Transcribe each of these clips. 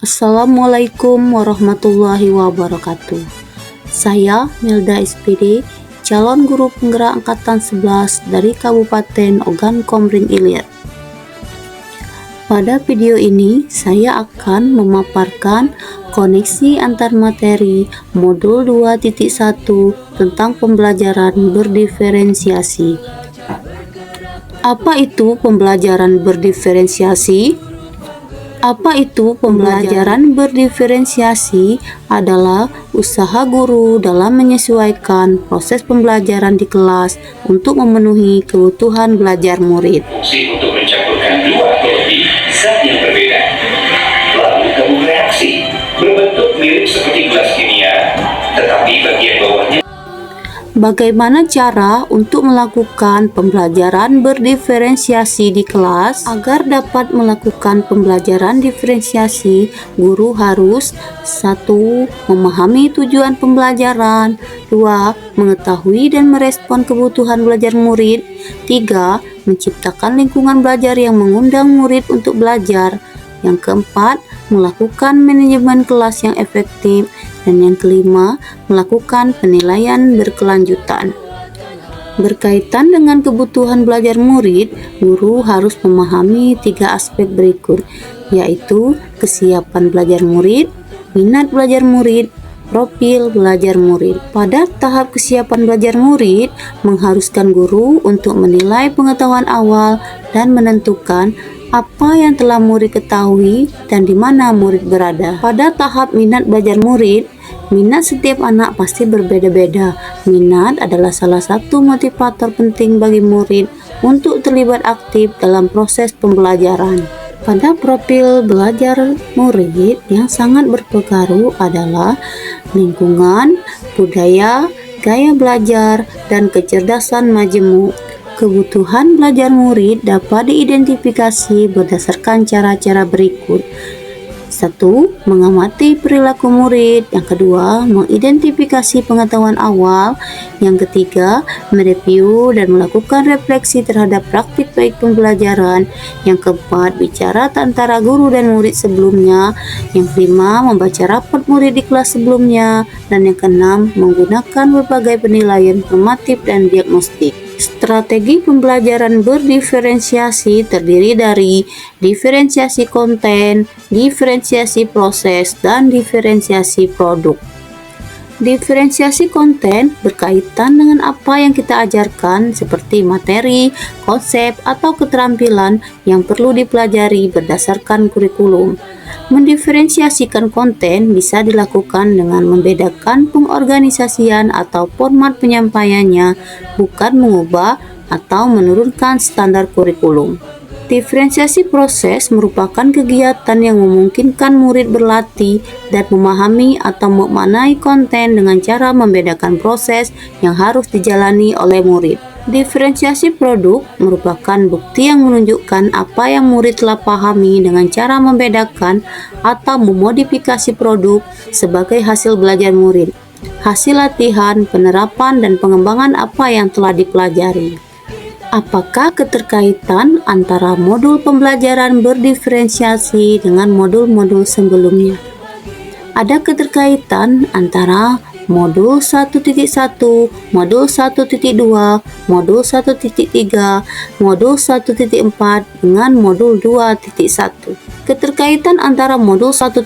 Assalamualaikum warahmatullahi wabarakatuh. Saya Milda SPD, calon guru penggerak angkatan 11 dari Kabupaten Ogan Komering Ilir. Pada video ini, saya akan memaparkan koneksi antar materi modul 2.1 tentang pembelajaran berdiferensiasi. Apa itu pembelajaran berdiferensiasi? Apa itu pembelajaran berdiferensiasi? Adalah usaha guru dalam menyesuaikan proses pembelajaran di kelas untuk memenuhi kebutuhan belajar murid. Fungsi untuk mencampurkan dua atau lebih zat yang berbeda. Lalu kamu bereaksi, berbentuk mirip seperti gelas kimia, tetapi bagian bawahnya. Bagaimana cara untuk melakukan pembelajaran berdiferensiasi di kelas? Agar dapat melakukan pembelajaran diferensiasi, guru harus 1. Memahami tujuan pembelajaran, 2. Mengetahui dan merespon kebutuhan belajar murid, 3. Menciptakan lingkungan belajar yang mengundang murid untuk belajar, yang keempat, melakukan manajemen kelas yang efektif, dan yang kelima, melakukan penilaian berkelanjutan. Berkaitan dengan kebutuhan belajar murid, guru harus memahami 3 aspek berikut, yaitu kesiapan belajar murid, minat belajar murid, profil belajar murid. Pada tahap kesiapan belajar murid, mengharuskan guru untuk menilai pengetahuan awal dan menentukan apa yang telah murid ketahui dan di mana murid berada. Pada tahap minat belajar murid, minat setiap anak pasti berbeda-beda. Minat adalah salah satu motivator penting bagi murid untuk terlibat aktif dalam proses pembelajaran. Pada profil belajar murid yang sangat berpengaruh adalah lingkungan, budaya, gaya belajar, dan kecerdasan majemuk. Kebutuhan belajar murid dapat diidentifikasi berdasarkan cara-cara berikut. 1. Mengamati perilaku murid. Yang kedua, mengidentifikasi pengetahuan awal. Yang ketiga, mereview dan melakukan refleksi terhadap praktik baik pembelajaran. Yang keempat, bicara antara guru dan murid sebelumnya. Yang kelima, membaca rapot murid di kelas sebelumnya. Dan yang keenam, menggunakan berbagai penilaian formatif dan diagnostik. Strategi pembelajaran berdiferensiasi terdiri dari diferensiasi konten, diferensiasi proses, dan diferensiasi produk. Diferensiasi konten berkaitan dengan apa yang kita ajarkan seperti materi, konsep, atau keterampilan yang perlu dipelajari berdasarkan kurikulum. Mendiferensiasikan konten bisa dilakukan dengan membedakan pengorganisasian atau format penyampaiannya, bukan mengubah atau menurunkan standar kurikulum. Diferensiasi proses merupakan kegiatan yang memungkinkan murid berlatih dan memahami atau memaknai konten dengan cara membedakan proses yang harus dijalani oleh murid. Diferensiasi produk merupakan bukti yang menunjukkan apa yang murid telah pahami dengan cara membedakan atau memodifikasi produk sebagai hasil belajar murid, hasil latihan, penerapan, dan pengembangan apa yang telah dipelajari. Apakah keterkaitan antara modul pembelajaran berdiferensiasi dengan modul-modul sebelumnya? Ada keterkaitan antara modul 1.1, modul 1.2, modul 1.3, modul 1.4 dengan modul 2.1. Keterkaitan antara modul 1.1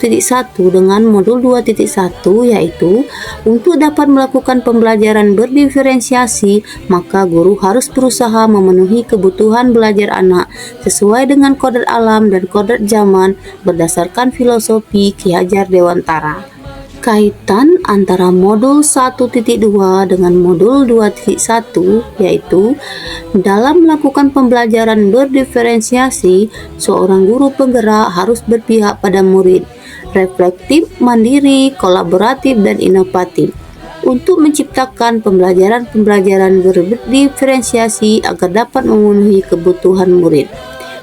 dengan modul 2.1 yaitu untuk dapat melakukan pembelajaran berdiferensiasi, maka guru harus berusaha memenuhi kebutuhan belajar anak sesuai dengan kodrat alam dan kodrat zaman berdasarkan filosofi Ki Hajar Dewantara. Kaitan antara modul 1.2 dengan modul 2.1 yaitu dalam melakukan pembelajaran berdiferensiasi, seorang guru penggerak harus berpihak pada murid, reflektif, mandiri, kolaboratif, dan inovatif untuk menciptakan pembelajaran-pembelajaran berdiferensiasi agar dapat memenuhi kebutuhan murid.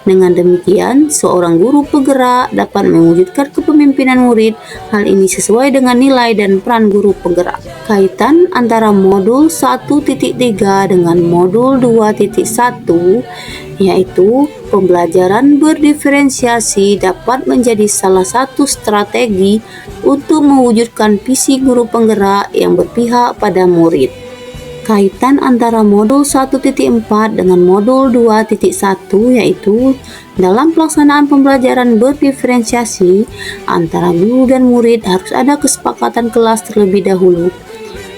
Dengan demikian, seorang guru penggerak dapat mewujudkan kepemimpinan murid. Hal ini sesuai dengan nilai dan peran guru penggerak. Kaitan antara modul 1.3 dengan modul 2.1 yaitu pembelajaran berdiferensiasi dapat menjadi salah satu strategi untuk mewujudkan visi guru penggerak yang berpihak pada murid. Kaitan antara modul 1.4 dengan modul 2.1 yaitu dalam pelaksanaan pembelajaran berdiferensiasi antara guru dan murid harus ada kesepakatan kelas terlebih dahulu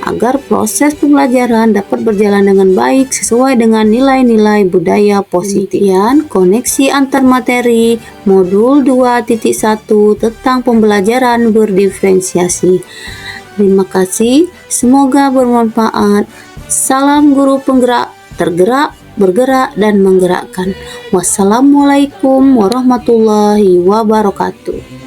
agar proses pembelajaran dapat berjalan dengan baik sesuai dengan nilai-nilai budaya positif. Demikian koneksi antar materi modul 2.1 tentang pembelajaran berdiferensiasi. Terima kasih, semoga bermanfaat. Salam guru penggerak, tergerak, bergerak, dan menggerakkan. Wassalamualaikum warahmatullahi wabarakatuh.